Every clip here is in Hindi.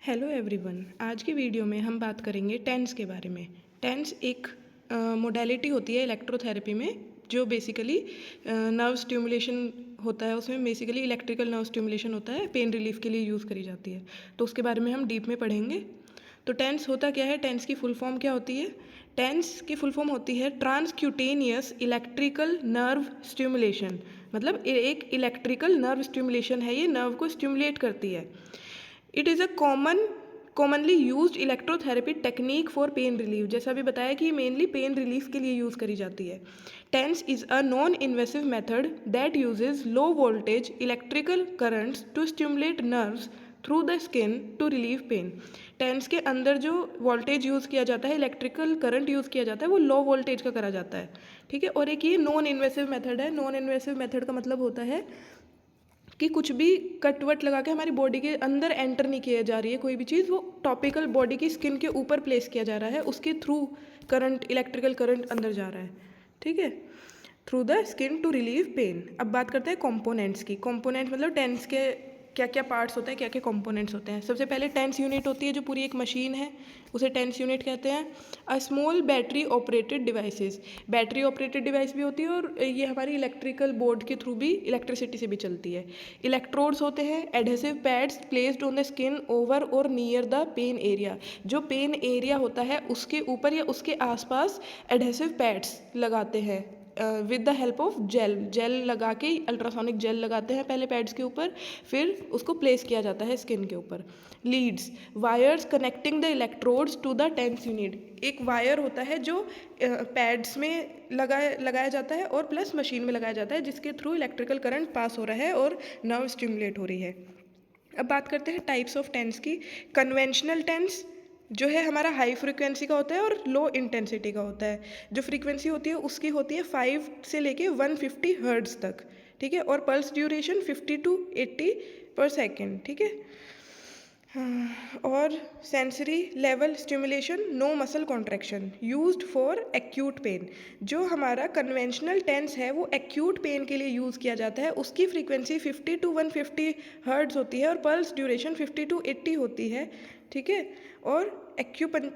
Hello everyone. आज की वीडियो में हम बात करेंगे टेंस के बारे में। टेंस एक मोडेलिटी होती है इलेक्ट्रोथेरेपी में, जो बेसिकली नर्व स्टिमुलेशन होता है। उसमें बेसिकली इलेक्ट्रिकल नर्व स्टिमुलेशन होता है, पेन रिलीफ के लिए यूज़ करी जाती है। तो उसके बारे में हम डीप में पढ़ेंगे। तो टेंस होता क्या है, टेंस की फुल फॉर्म क्या होती है? टेंस की फुल फॉर्म होती है ट्रांसक्यूटेनियस इलेक्ट्रिकल नर्व स्टिमुलेशन। मतलब एक इलेक्ट्रिकल नर्व स्टिमुलेशन है, ये नर्व को स्टिमुलेट करती है। It is a commonly used electrotherapy technique for pain relief. जैसा अभी बताया कि मेनली पेन रिलीफ के लिए यूज़ करी जाती है। TENS is a non invasive method that uses low voltage electrical currents to stimulate nerves through the skin to relieve pain. TENS के अंदर जो वोल्टेज यूज़ किया जाता है, इलेक्ट्रिकल करंट यूज़ किया जाता है, वो लो वोल्टेज का करा जाता है। ठीक है। और एक ये नॉन इन्वेसिव मेथड है। नॉन इन्वेसिव मेथड का मतलब होता है कि कुछ भी कट वट लगा के हमारी बॉडी के अंदर एंटर नहीं किया जा रही है कोई भी चीज़, वो टॉपिकल बॉडी की स्किन के ऊपर प्लेस किया जा रहा है, उसके थ्रू करंट, इलेक्ट्रिकल करंट अंदर जा रहा है। ठीक है, through the skin to relieve pain. अब बात करते हैं कंपोनेंट्स की। कंपोनेंट मतलब टेंस के क्या क्या पार्ट्स होते हैं, क्या क्या कंपोनेंट्स होते हैं। सबसे पहले टेंस यूनिट होती है, जो पूरी एक मशीन है, उसे टेंस यूनिट कहते हैं। A small battery operated devices, battery operated device भी होती है और ये हमारी इलेक्ट्रिकल बोर्ड के थ्रू भी, इलेक्ट्रिसिटी से भी चलती है। इलेक्ट्रोड्स होते हैं, adhesive pads placed on the skin over और नियर द पेन एरिया। जो पेन एरिया होता है उसके ऊपर या उसके आसपास एडहेसिव पैड्स लगाते हैं with the help of gel लगा के, अल्ट्रासोनिक जेल लगाते हैं पहले पैड्स के ऊपर, फिर उसको प्लेस किया जाता है स्किन के ऊपर। Leads, wires connecting the electrodes to the TENS unit. एक वायर होता है जो पैड्स में लगाया जाता है और प्लस मशीन में लगाया जाता है, जिसके थ्रू इलेक्ट्रिकल करंट पास हो रहा है और नर्व स्टिमुलेट हो रही है। अब बात करते हैं टाइप्स ऑफ टेंस की। कन्वेंशनल टेंस जो है हमारा हाई फ्रिक्वेंसी का होता है और लो इंटेंसिटी का होता है। जो फ्रीक्वेंसी होती है उसकी होती है 5 से लेके 150 हर्ट्ज तक। ठीक है। और पल्स ड्यूरेशन 50 टू 80 पर सेकेंड। ठीक है। हाँ, और sensory level stimulation, no muscle contraction, used for acute pain. जो हमारा कन्वेंशनल टेंस है वो एक्यूट पेन के लिए यूज़ किया जाता है। उसकी फ्रीक्वेंसी 50 टू 150 हर्ट्ज होती है और पल्स ड्यूरेशन 50 टू 80 होती है। ठीक है। और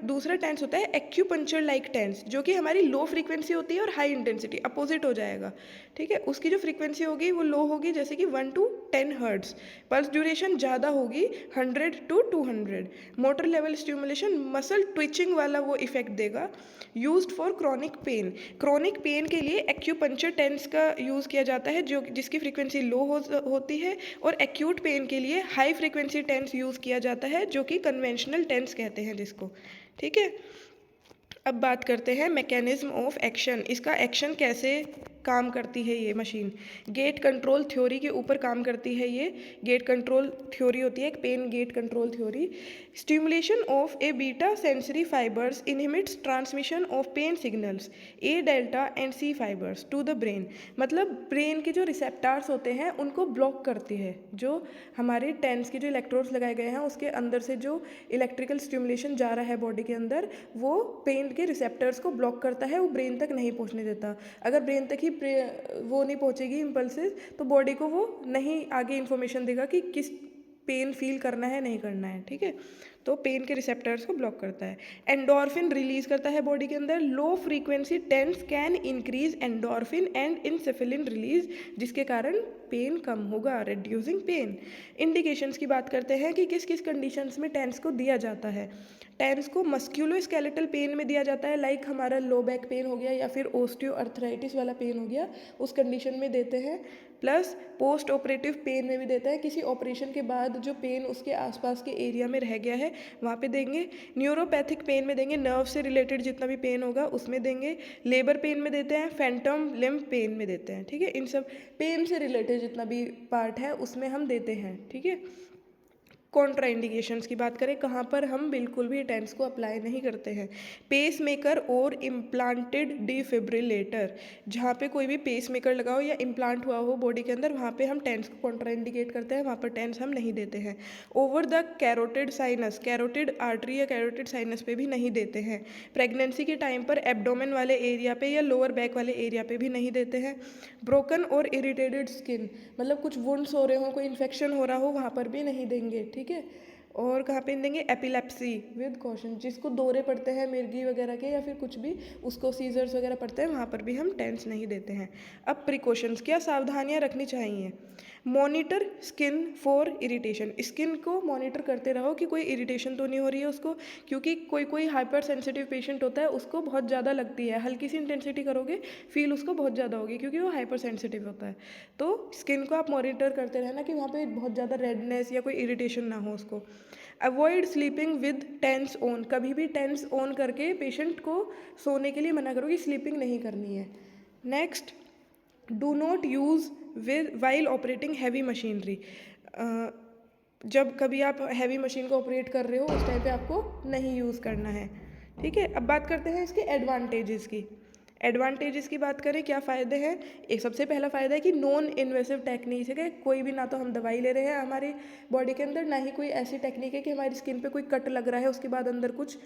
दूसरा टेंस होता है एक्यूपंक्चर लाइक टेंस, जो कि हमारी लो फ्रीक्वेंसी होती है और हाई इंटेंसिटी, अपोजिट हो जाएगा। ठीक है। उसकी जो फ्रीक्वेंसी होगी वो लो होगी, जैसे कि 1 टू 10 हर्ट्ज। पल्स ड्यूरेशन ज़्यादा होगी, 100 to 200। Motor level stimulation, muscle twitching वाला वो इफेक्ट देगा। Used for chronic pain, chronic pain के लिए एक्यूपंक्चर टेंस का यूज़ किया जाता है, जो जिसकी फ्रीक्वेंसी लो होती है। और एक्यूट पेन के लिए हाई फ्रीक्वेंसी टेंस यूज़ किया जाता है, जो कि कन्वेंशनल टेंस कहते हैं जिसको। ठीक है। अब बात करते हैं मैकेनिज्म ऑफ एक्शन। इसका एक्शन कैसे काम करती है ये मशीन। गेट कंट्रोल थ्योरी के ऊपर काम करती है ये। गेट कंट्रोल थ्योरी होती है एक pain gate control theory. Stimulation of A beta sensory fibres inhibits transmission of pain signals A delta and C fibres to the brain. मतलब ब्रेन के जो रिसेप्टार्स होते हैं उनको ब्लॉक करती है। जो हमारे टेंस के जो इलेक्ट्रोड्स लगाए गए हैं उसके अंदर से जो इलेक्ट्रिकल स्टिमुलेशन जा रहा है बॉडी के अंदर, वो पेन के रिसेप्टर्स को ब्लॉक करता है, वो ब्रेन तक नहीं पहुंचने देता। अगर ब्रेन तक ही वो नहीं पहुंचेगी इम्पल्सेस, तो बॉडी को वो नहीं आगे इन्फॉर्मेशन देगा कि किस पेन फील करना है नहीं करना है। ठीक है। तो पेन के रिसेप्टर्स को ब्लॉक करता है। एंडोर्फिन रिलीज करता है बॉडी के अंदर। Low frequency TENS can increase endorphin and encephalin release, जिसके कारण पेन कम होगा, रिड्यूसिंग पेन। इंडिकेशंस की बात करते हैं कि किस किस कंडीशंस में टेंस को दिया जाता है। टेंस को मस्क्यूलोस्केलेटल पेन में दिया जाता है, लाइक हमारा लो बैक पेन हो गया या फिर ओस्टियोआर्थराइटिस वाला पेन हो गया, उस कंडीशन में देते हैं। प्लस पोस्ट ऑपरेटिव पेन में भी देता है, किसी ऑपरेशन के बाद जो पेन उसके आसपास के एरिया में रह गया है वहाँ पे देंगे। न्यूरोपैथिक पेन में देंगे, नर्व से रिलेटेड जितना भी पेन होगा उसमें देंगे। लेबर पेन में देते हैं, फैंटम लिम्ब पेन में देते हैं। ठीक है। इन सब पेन से रिलेटेड जितना भी पार्ट है उसमें हम देते हैं। ठीक है। कॉन्ट्रा इंडिकेशंस की बात करें, कहाँ पर हम बिल्कुल भी टेंस को अप्लाई नहीं करते हैं। पेस मेकर और इम्प्लांटेड डिफिब्रिलेटर, जहाँ पे कोई भी पेस मेकर लगा हो या इम्प्लांट हुआ हो बॉडी के अंदर, वहाँ पे हम टेंस को कॉन्ट्रा इंडिकेट करते हैं, वहाँ पर टेंस हम नहीं देते हैं। Over the carotid sinus, carotid artery या कैरोटिड साइनस पे भी नहीं देते हैं। प्रेगनेंसी के टाइम पर एब्डोमेन वाले एरिया पे या लोअर बैक वाले एरिया पे भी नहीं देते हैं। ब्रोकन और इरिटेटेड स्किन, मतलब कुछ वुंड्स हो रहे हो, कोई इन्फेक्शन हो रहा हो, वहाँ पर भी नहीं देंगे। ठीक है। और कहाँ पेन देंगे, एपिलेप्सी विद कॉशन, जिसको दौरे पड़ते हैं मिर्गी वगैरह के या फिर कुछ भी, उसको सीजर्स वगैरह पड़ते हैं, वहाँ पर भी हम टेंस नहीं देते हैं। अब प्रिकॉशंस, क्या सावधानियाँ रखनी चाहिए। Monitor skin for irritation, skin को मॉनिटर करते रहो कि कोई इरिटेशन तो नहीं हो रही है उसको, क्योंकि कोई कोई हाइपर सेंसिटिव पेशेंट होता है, उसको बहुत ज़्यादा लगती है, हल्की सी इंटेंसिटी करोगे फील उसको बहुत ज़्यादा होगी, क्योंकि वो हाइपर सेंसिटिव होता है। तो स्किन को आप मॉनिटर करते रहना कि वहाँ पे बहुत ज़्यादा रेडनेस या कोई इरिटेशन ना हो उसको। Avoid sleeping with TENS on, कभी भी टेंस ऑन करके पेशेंट को सोने के लिए मना करो कि स्लीपिंग नहीं करनी है। Next, do not use with while operating heavy machinery, जब कभी आप हैवी मशीन को ऑपरेट कर रहे हो उस टाइम पे आपको नहीं यूज़ करना है। ठीक है, अब बात करते हैं इसके एडवांटेजेस की। एडवांटेजेस की बात करें, क्या फ़ायदे हैं। एक सबसे पहला फ़ायदा है कि नॉन इन्वेसिव टेक्निक है, कोई भी, ना तो हम दवाई ले रहे हैं हमारे बॉडी के अंदर, ना ही कोई ऐसी टेक्निक है कि हमारी स्किन पे कोई कट लग रहा है उसके बाद अंदर कुछ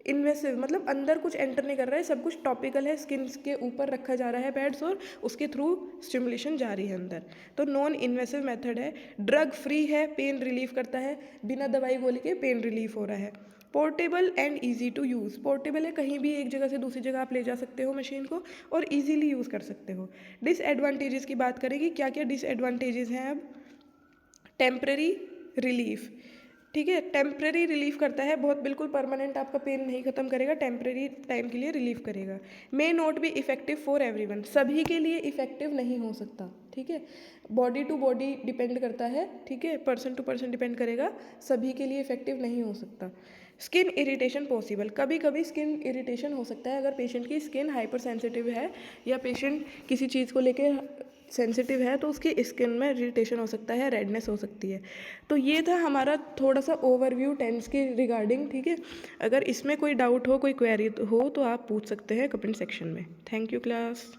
इन्वेसिव, मतलब अंदर कुछ एंटर नहीं कर रहा है, सब कुछ टॉपिकल है, स्किन के ऊपर रखा जा रहा है पैड्स और उसके थ्रू स्टिमुलेशन जा रही है अंदर। तो नॉन इन्वेसिव मेथड है। ड्रग फ्री है, पेन रिलीफ करता है, बिना दवाई गोली के पेन रिलीफ हो रहा है। Portable and easy to use, portable है, कहीं भी एक जगह से दूसरी जगह आप ले जा सकते हो मशीन को और ईजीली यूज़ कर सकते हो। डिसएडवांटेजेस की बात करें कि क्या क्या डिसएडवांटेजेस हैं। अब टेम्परेरी रिलीफ, ठीक है, टेम्परेरी रिलीफ करता है, बहुत बिल्कुल परमानेंट आपका पेन नहीं खत्म करेगा, टेम्परेरी टाइम के लिए रिलीफ करेगा। May not be effective for everyone, सभी के लिए इफेक्टिव नहीं हो सकता। ठीक है, बॉडी टू बॉडी डिपेंड करता है, ठीक है, पर्सन टू पर्सन डिपेंड करेगा, सभी के लिए इफेक्टिव नहीं हो सकता। स्किन इरिटेशन पॉसिबल, कभी कभी स्किन इरिटेशन हो सकता है अगर पेशेंट की स्किन हाइपर सेंसिटिव है या पेशेंट किसी चीज़ को लेके सेंसिटिव है, तो उसकी स्किन में इरिटेशन हो सकता है, रेडनेस हो सकती है। तो ये था हमारा थोड़ा सा ओवरव्यू टेंस के रिगार्डिंग। ठीक है, अगर इसमें कोई डाउट हो, कोई क्वेरी हो तो आप पूछ सकते हैं कमेंट सेक्शन में। Thank you class.